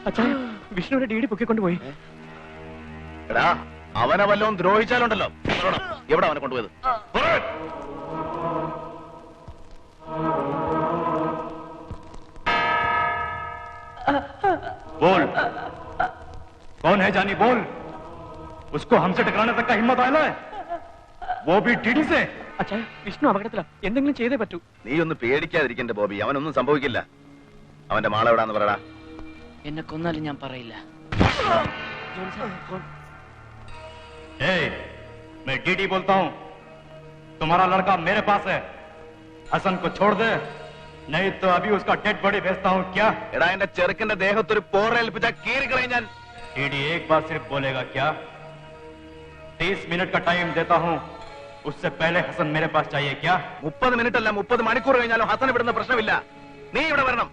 അച്ഛാ വിഷ്ണുവിന്റെ ഡീഡി പൊക്കിക്കൊണ്ടുപോയി. എടാ അവനെ വല്ലതും ദ്രോഹിച്ചാലുണ്ടല്ലോ. എവിടെ അവനെ കൊണ്ടുപോയത്? बोल कौन है जानी, बोल। उसको हमसे टकराने तक का हिम्मत आया है, वो भी टीडी से। അച്ഛാ വിഷ്ണു അപകടത്തിലാ, എന്തെങ്കിലും ചെയ്തേ പറ്റൂ. നീ ഒന്ന് പേടിക്കാതിരിക്കണ്ട ബോബി, അവനൊന്നും സംഭവിക്കില്ല. അവന്റെ മാളെവിടാന്ന് പറയടാ. എന്നെ കൊന്നാലും ഞാൻ പറയില്ല. मैं टीडी बोलता हूँ, तुम्हारा लड़का मेरे पास है, हसन को छोड़ दे, नहीं तो अभी उसका डेड बॉडी भेजता हूँ। क्या? എടാ എന്റെ ചെറുക്കന്റെ ദേഹത്തൊരു പോറേൽപ്പിച്ച കീറിക്കളയും ഞാൻ. टीडी एक बार सिर्फ बोलेगा क्या? 30 मिनट का टाइम देता हूँ, उससे पहले हसन मेरे पास चाहिए। क्या? 30 മിനിറ്റ് അല്ല 30 മണിക്കൂർ കഴിഞ്ഞാലും ഹസൻ ഇവിടുന്ന് പ്രശ്നമില്ല. നീ ഇവിടെ വരണം.